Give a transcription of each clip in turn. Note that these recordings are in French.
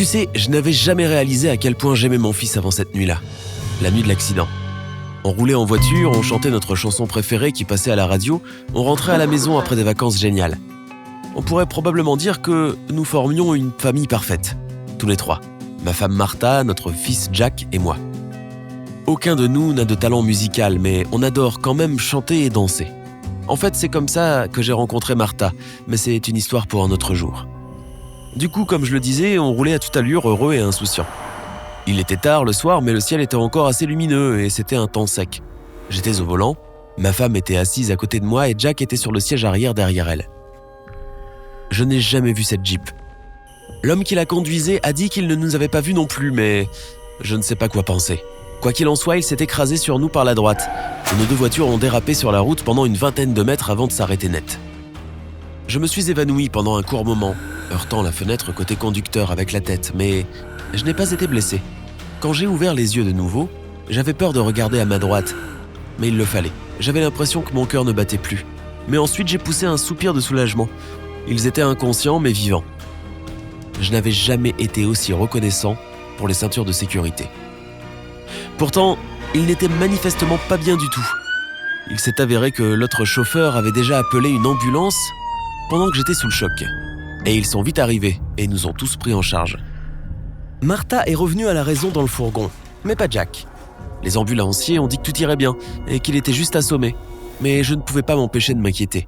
Tu sais, je n'avais jamais réalisé à quel point j'aimais mon fils avant cette nuit-là. La nuit de l'accident. On roulait en voiture, on chantait notre chanson préférée qui passait à la radio, on rentrait à la maison après des vacances géniales. On pourrait probablement dire que nous formions une famille parfaite, tous les trois. Ma femme Martha, notre fils Jack et moi. Aucun de nous n'a de talent musical, mais on adore quand même chanter et danser. En fait, c'est comme ça que j'ai rencontré Martha, mais c'est une histoire pour un autre jour. Du coup, comme je le disais, on roulait à toute allure, heureux et insouciant. Il était tard le soir, mais le ciel était encore assez lumineux et c'était un temps sec. J'étais au volant, ma femme était assise à côté de moi et Jack était sur le siège arrière derrière elle. Je n'ai jamais vu cette Jeep. L'homme qui la conduisait a dit qu'il ne nous avait pas vus non plus, mais je ne sais pas quoi penser. Quoi qu'il en soit, il s'est écrasé sur nous par la droite. Et nos deux voitures ont dérapé sur la route pendant une vingtaine de mètres avant de s'arrêter net. Je me suis évanoui pendant un court moment, heurtant la fenêtre côté conducteur avec la tête, mais je n'ai pas été blessé. Quand j'ai ouvert les yeux de nouveau, j'avais peur de regarder à ma droite. Mais il le fallait. J'avais l'impression que mon cœur ne battait plus. Mais ensuite, j'ai poussé un soupir de soulagement. Ils étaient inconscients mais vivants. Je n'avais jamais été aussi reconnaissant pour les ceintures de sécurité. Pourtant, il n'était manifestement pas bien du tout. Il s'est avéré que l'autre chauffeur avait déjà appelé une ambulance pendant que j'étais sous le choc. Et ils sont vite arrivés et nous ont tous pris en charge. Martha est revenue à la raison dans le fourgon, mais pas Jack. Les ambulanciers ont dit que tout irait bien et qu'il était juste assommé, mais je ne pouvais pas m'empêcher de m'inquiéter.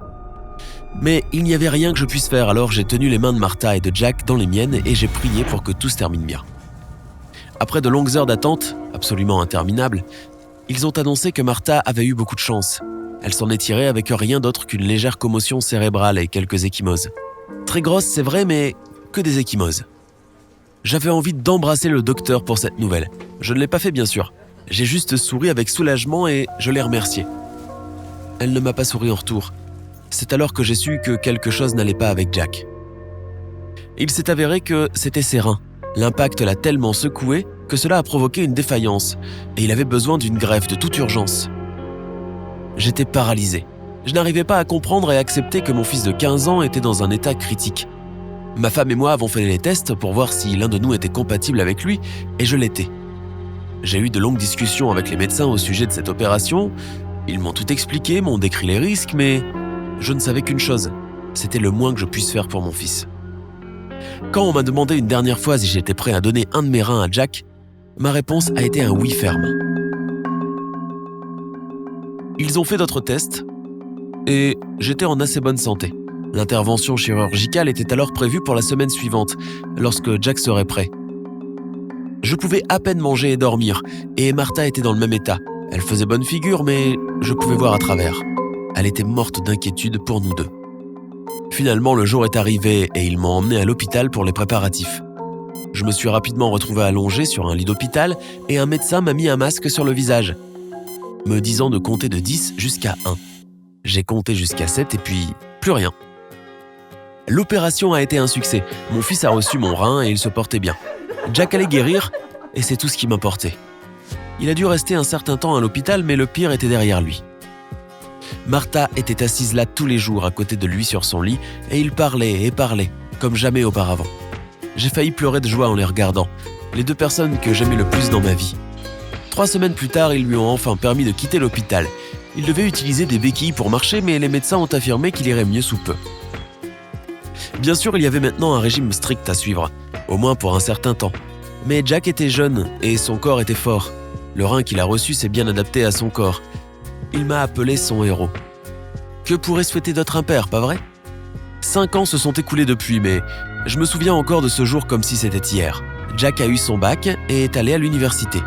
Mais il n'y avait rien que je puisse faire, alors j'ai tenu les mains de Martha et de Jack dans les miennes et j'ai prié pour que tout se termine bien. Après de longues heures d'attente, absolument interminables, ils ont annoncé que Martha avait eu beaucoup de chance. Elle s'en est tirée avec rien d'autre qu'une légère commotion cérébrale et quelques ecchymoses. Très grosses, c'est vrai, mais que des ecchymoses. J'avais envie d'embrasser le docteur pour cette nouvelle. Je ne l'ai pas fait, bien sûr. J'ai juste souri avec soulagement et je l'ai remerciée. Elle ne m'a pas souri en retour. C'est alors que j'ai su que quelque chose n'allait pas avec Jack. Il s'est avéré que c'était ses reins. L'impact l'a tellement secoué que cela a provoqué une défaillance et il avait besoin d'une greffe de toute urgence. J'étais paralysé. Je n'arrivais pas à comprendre et accepter que mon fils de 15 ans était dans un état critique. Ma femme et moi avons fait les tests pour voir si l'un de nous était compatible avec lui et je l'étais. J'ai eu de longues discussions avec les médecins au sujet de cette opération. Ils m'ont tout expliqué, m'ont décrit les risques, mais je ne savais qu'une chose. C'était le moins que je puisse faire pour mon fils. Quand on m'a demandé une dernière fois si j'étais prêt à donner un de mes reins à Jack, ma réponse a été un oui ferme. Ils ont fait d'autres tests et j'étais en assez bonne santé. L'intervention chirurgicale était alors prévue pour la semaine suivante, lorsque Jack serait prêt. Je pouvais à peine manger et dormir, et Martha était dans le même état. Elle faisait bonne figure, mais je pouvais voir à travers. Elle était morte d'inquiétude pour nous deux. Finalement, le jour est arrivé et ils m'ont emmené à l'hôpital pour les préparatifs. Je me suis rapidement retrouvé allongé sur un lit d'hôpital et un médecin m'a mis un masque sur le visage, me disant de compter de 10 jusqu'à 1. J'ai compté jusqu'à 7 et puis plus rien. L'opération a été un succès. Mon fils a reçu mon rein et il se portait bien. Jack allait guérir et c'est tout ce qui m'importait. Il a dû rester un certain temps à l'hôpital, mais le pire était derrière lui. Martha était assise là tous les jours à côté de lui sur son lit et il parlait et parlait, comme jamais auparavant. J'ai failli pleurer de joie en les regardant, les deux personnes que j'aimais le plus dans ma vie. 3 semaines plus tard, ils lui ont enfin permis de quitter l'hôpital. Il devait utiliser des béquilles pour marcher, mais les médecins ont affirmé qu'il irait mieux sous peu. Bien sûr, il y avait maintenant un régime strict à suivre, au moins pour un certain temps. Mais Jack était jeune et son corps était fort. Le rein qu'il a reçu s'est bien adapté à son corps. Il m'a appelé son héros. Que pourrait souhaiter d'autre un père, pas vrai ? 5 ans se sont écoulés depuis, mais je me souviens encore de ce jour comme si c'était hier. Jack a eu son bac et est allé à l'université.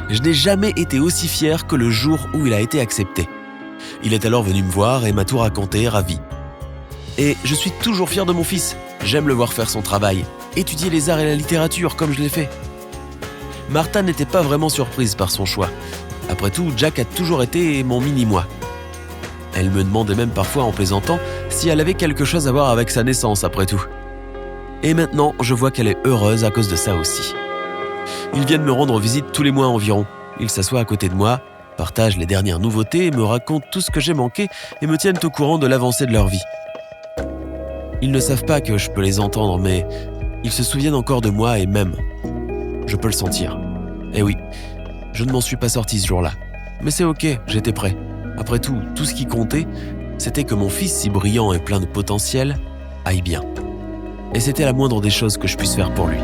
Je n'ai jamais été aussi fier que le jour où il a été accepté. Il est alors venu me voir et m'a tout raconté, ravi. Et je suis toujours fier de mon fils. J'aime le voir faire son travail, étudier les arts et la littérature comme je l'ai fait. Martha n'était pas vraiment surprise par son choix. Après tout, Jack a toujours été mon mini-moi. Elle me demandait même parfois en plaisantant si elle avait quelque chose à voir avec sa naissance après tout. Et maintenant, je vois qu'elle est heureuse à cause de ça aussi. Ils viennent me rendre visite tous les mois environ. Ils s'assoient à côté de moi, partagent les dernières nouveautés, me racontent tout ce que j'ai manqué et me tiennent au courant de l'avancée de leur vie. Ils ne savent pas que je peux les entendre, mais Ils se souviennent encore de moi et même. Je peux le sentir. Eh oui, je ne m'en suis pas sorti ce jour-là. Mais c'est ok, j'étais prêt. Après tout ce qui comptait, c'était que mon fils, si brillant et plein de potentiel, aille bien. Et c'était la moindre des choses que je puisse faire pour lui.